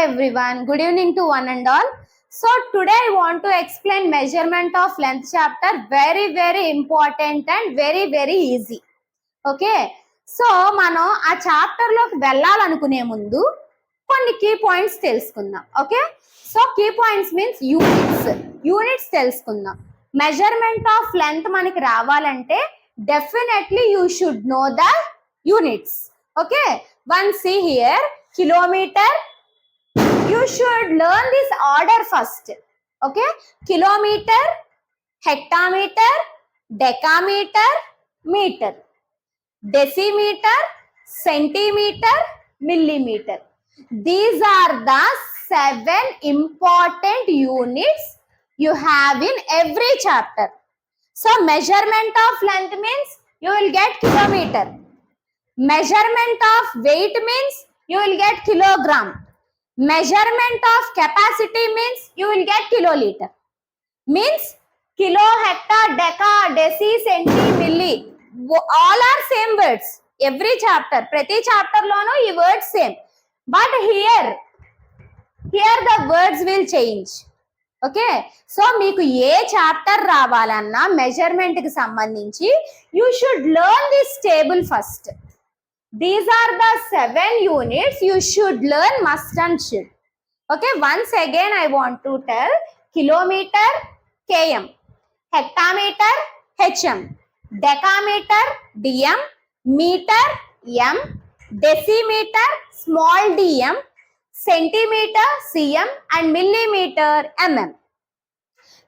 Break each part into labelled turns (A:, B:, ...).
A: everyone, good evening to one and all. So today I want to explain measurement of length chapter, very important and very easy. Okay, so మనం ఆ chapter లోకి వెళ్ళాలనుకునే ముందు కొన్ని key points తెలుసుకుందాం. Okay, so key points means units తెలుసుకుందాం. Measurement of length మనకి రావాలంటే definitely you should know the units. Okay, one see here kilometer. You should learn this order first. Okay, kilometer, hectometer, decameter, meter, decimeter, centimeter, millimeter. These are the 7 important units you have in every chapter. So measurement of length means you will get kilometer. Measurement of weight means you will get kilogram. Measurement of capacity means you will get kiloliter. Means kilo, hecta, deca, deci, centi, milli. All are same words. Every chapter, prati chapter lono ee words same. But here the words will change. Okay, so meeku A chapter రావాలన్నా measurement కి సంబంధించి you should learn this table first. These are the 7 units you should learn must and should. Okay, once again I want to tell: kilometer, km, hectometer, hm, decameter, dm, meter, m, decimeter, small dm, centimeter, cm, and millimeter, mm.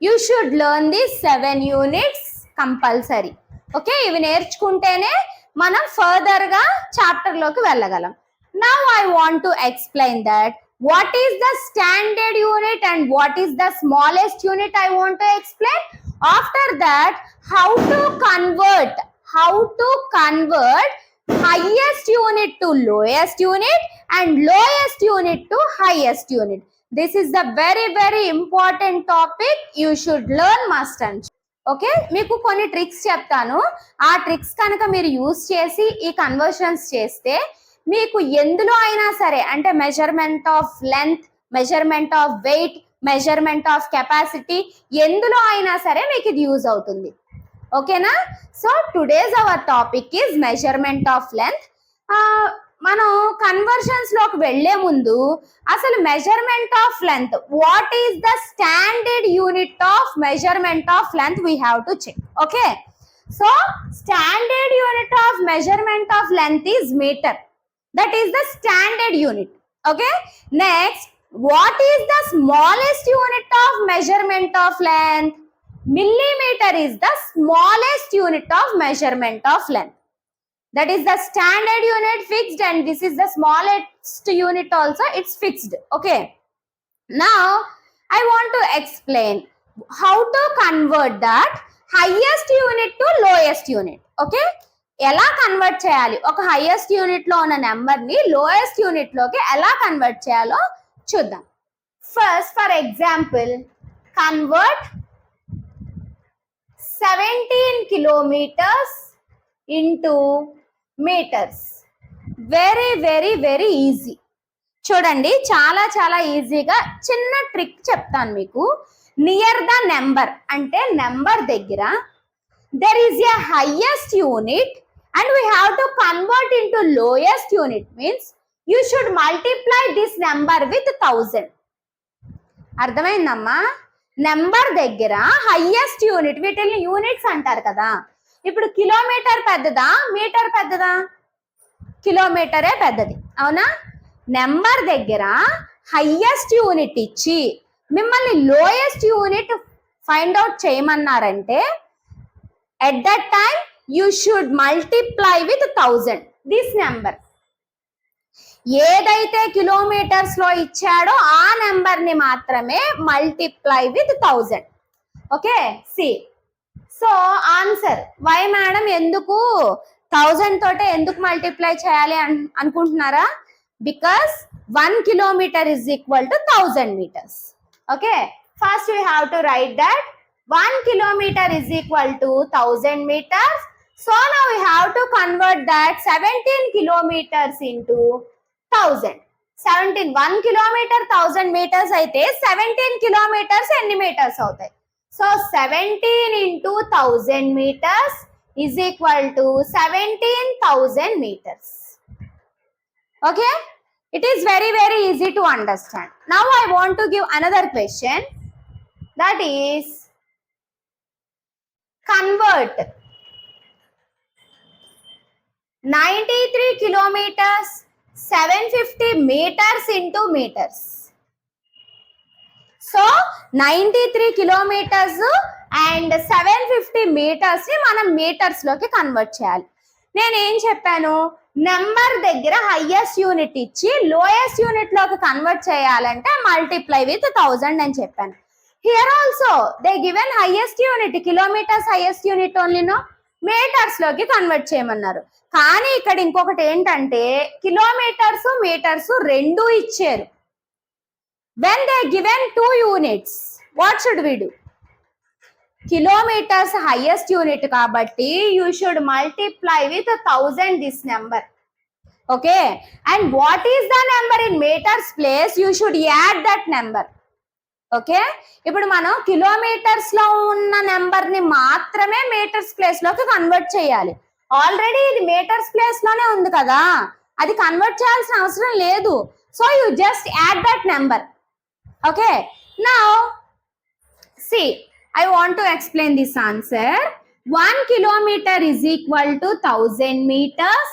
A: You should learn these 7 units compulsory. Okay, ఇవి నేర్చుకుంటేనే మనం further గా chapter లోకి వెళ్ళగలం. Now I want to explain that what is the standard unit and what is the smallest unit. I want to explain. After that how to convert highest unit to lowest unit and lowest unit to highest unit. This is the very important topic you should learn must and should. Okay, మీకు కొన్ని tricks చెప్తాను. ఆ tricks కనుక మీరు use చేసి ఈ conversions చేస్తే మీకు ఎందులో అయినా సరే, అంటే measurement of length, measurement of weight, measurement of capacity, ఎందులో అయినా సరే మీకు ఇది యూజ్ అవుతుంది. ఓకేనా? So today's our topic is measurement of length. మనం కన్వర్షన్స్ లోకి వెళ్లే ముందు అసలు measurement of length, what is the standard unit of measurement of length we have to check. Okay, so standard unit of measurement of length is metre. That is the standard unit. Okay, next what is the smallest unit of measurement of length? Millimeter is the smallest unit of measurement of length. That is the standard unit fixed, and this is the smallest unit also, it's fixed. Okay, now I want to explain how to convert that highest unit to lowest unit. Okay, ఎలా convert చేయాలి, ఒక highest unit లో ఉన్న number ని lowest unit లోకి ఎలా convert చేయాలో చూద్దాం. First for example, convert 17 kilometers into meters. very easy. చూడండి, చాలా ఈజీగా చిన్న ట్రిక్ చెప్తాను మీకు. నియర్ ద నెంబర్ అంటే నెంబర్ దగ్గర there is a highest unit and we have to convert into lowest unit, means you should multiply this number with 1000. అర్థమైందమ్మా? Number దగ్గర హైయెస్ట్ యూనిట్, వీటిని యూనిట్స్ అంటారు కదా. ఇప్పుడు కిలోమీటర్ పెద్దదా, మీటర్ పెద్దదా? కిలోమీటరే పెద్దది, అవునా? నెంబర్ దగ్గర హైయెస్ట్ యూనిట్ ఇచ్చి మిమ్మల్ని లోయెస్ట్ యూనిట్ ఫైండ్ అవుట్ చేయమన్నారంటే at that time you should multiply with 1000 this number. ఏదైతే కిలోమీటర్స్ లో ఇచ్చాడో ఆ నెంబర్ ని మాత్రమే multiply with 1000. Okay, see. So answer, why madam ఎందుకు 1000 తోటే ఎందుకు మల్టిప్లై చేయాలి అనుకుంటున్నారా? Because 1 kilometer is equal to 1000 meters. Okay, first we have to write that 1 kilometer is equal to 1000 meters. So now we have to convert that 17 kilometers into 1000. 17 1 kilometre 1000 metres అయితే 17 kilometres ఎన్ని metres అవుతాయి? So 17 into 1000 meters is equal to 17,000 meters. Okay, it is very easy to understand. Now I want to give another question, that is convert 93 kilometers 750 meters into meters. So 93 kilometres and 750 metres ని మనం metres లోకి convert చేయాలి. నేను ఏం చెప్పాను, number దగ్గర highest unit ఇచ్చి lowest unit లోకి కన్వర్ట్ చేయాలంటే మల్టిప్లై విత్ 1000 అని చెప్పాను. Here also they given highest unit kilometers highest unit ఓన్లీనో మీటర్స్ లోకి కన్వర్ట్ చేయమన్నారు. కానీ ఇక్కడ ఇంకొకటి ఏంటంటే కిలోమీటర్స్ మీటర్స్ రెండు ఇచ్చారు. When they given 2 units, what should we do? Kilometers highest unit kabatti you should multiply with 1000 this number. Okay, and what is the number in meters place? You should add that number. Okay, ఇప్పుడు మనం kilometres లో ఉన్న number ని మాత్రమే metres place లోకి convert చేయాలి. Already ఇది metres place లోనే ఉంది కదా, అది కన్వర్ట్ చేయాల్సిన అవసరం లేదు. So you just add that number. Okay, now see, I want to explain this answer. 1 kilometer is equal to 1000 meters.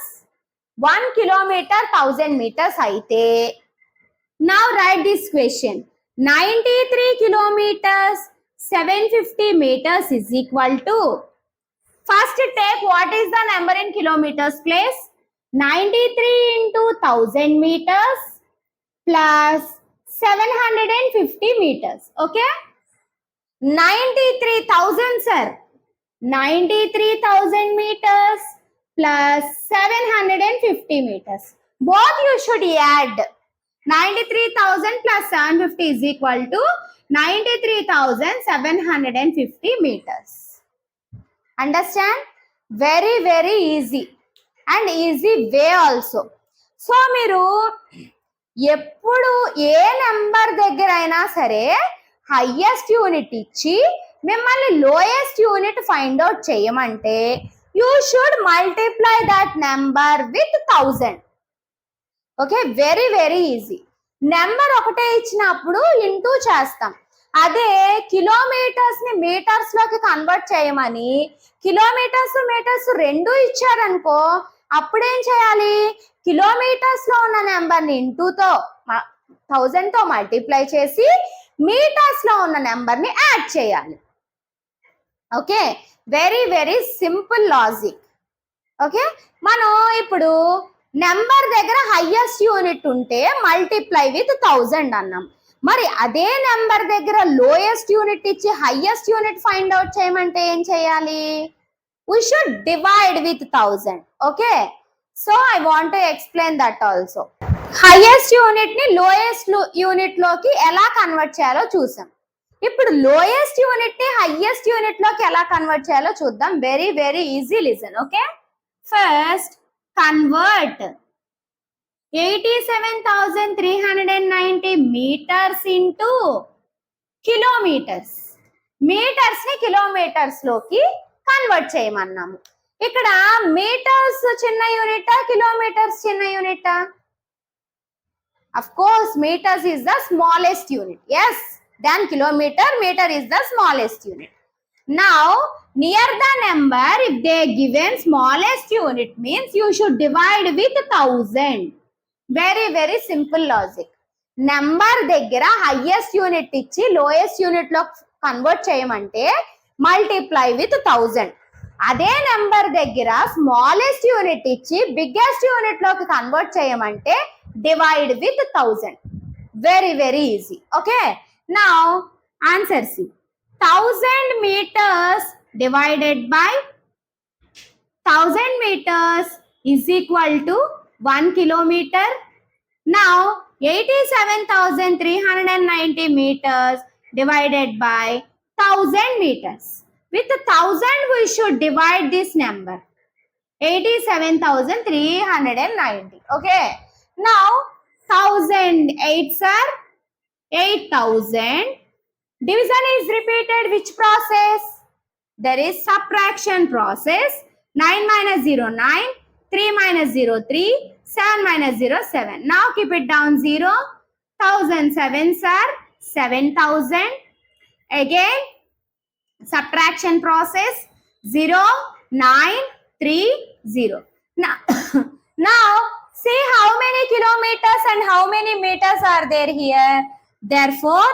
A: 1 kilometer 1000 meters aite. Now write this question. 93 kilometers 750 meters is equal to, first take what is the number in kilometers place. 93 into 1000 meters plus 750 meters. Okay, 93,000 sir, 93,000 meters plus 750 meters, both you should add. 93,000 plus 750 is equal to 93,750 meters. Understand? Very easy and easy way also. So మీరు ఎప్పుడు ఏ number దగ్గర అయినా సరే highest unit ఇచ్చి మిమ్మల్ని lowest unit find out చేయమంటే you should multiply that number with 1000. Okay, very easy. Number ఒకటే ఇచ్చినప్పుడు ఇంటూ చేస్తాం. అదే కిలోమీటర్స్ ని మీటర్స్ లోకి కన్వర్ట్ చేయమని కిలోమీటర్స్ మీటర్స్ రెండు ఇచ్చారనుకో, అప్పుడేం చేయాలి, కిలోమీటర్స్ లో ఉన్న నెంబర్ ని ఇంటూతో 1000 తో మల్టిప్లై చేసి మీటర్స్ లో ఉన్న నెంబర్ ని యాడ్ చేయాలి. Okay, very simple logic. Okay, మనం ఇప్పుడు నెంబర్ దగ్గర హైయెస్ట్ యూనిట్ ఉంటే మల్టిప్లై విత్ 1000 అన్నాం. మరి అదే నెంబర్ దగ్గర లోయెస్ట్ యూనిట్ ఇచ్చి హైయెస్ట్ యూనిట్ ఫైండ్ అవుట్ చేయమంటే ఏం చేయాలి, we should divide with 1000. Okay, so I want to explain that also. Highest unit ni lowest unit loki ela convert cheyalo chusam. Ippudu lowest unit ni highest unit loki ela convert cheyalo chuddam. Very easy, listen. Okay, first convert 87,390 meters into kilometers. Meters ni kilometers loki convert చేయమన్నాము. ఇక్కడ meters చిన్న unit, kilometers చిన్న unit. Of course meters is the smallest unit. Yes, then kilometer, meter is the smallest unit. Now near the number if they given smallest unit means you should divide with 1000. Very simple logic. Number దగ్గర highest unit ఇచ్చి lowest unit లో convert చేయమంటే multiply with 1000. అదే number దగ్గర smallest unit ఇచ్చి biggest unit లోకి convert చేయమంటే divide with 1000. Very easy. Okay, now answer C. 1000 meters divided by 1000 meters is equal to 1 kilometer. Now 87,390 meters divided by 1000 meters. With 1000 we should divide this number. 87,390. Okay, now 1000 8s are 8000. Division is repeated. Which process? There is subtraction process. 9 minus 0 9, 3 minus 0 3, 7 minus 0 7. Now keep it down 0. 1000 7s are 7000. Again subtraction process. 0 9 3 0. Now now see how many kilometers and how many meters are there here. Therefore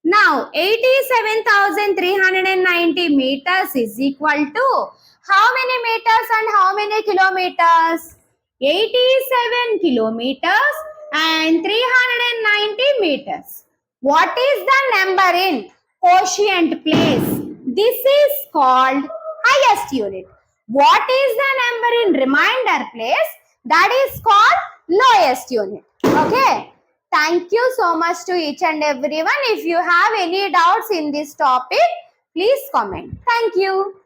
A: now 87,390 meters is equal to how many meters and how many kilometers? 87 kilometers and 390 meters. What is the number in quotient place? This is called highest unit. What is the number in remainder place? That is called lowest unit. Okay. Thank you so much to each and everyone. If you have any doubts in this topic, please comment. Thank you.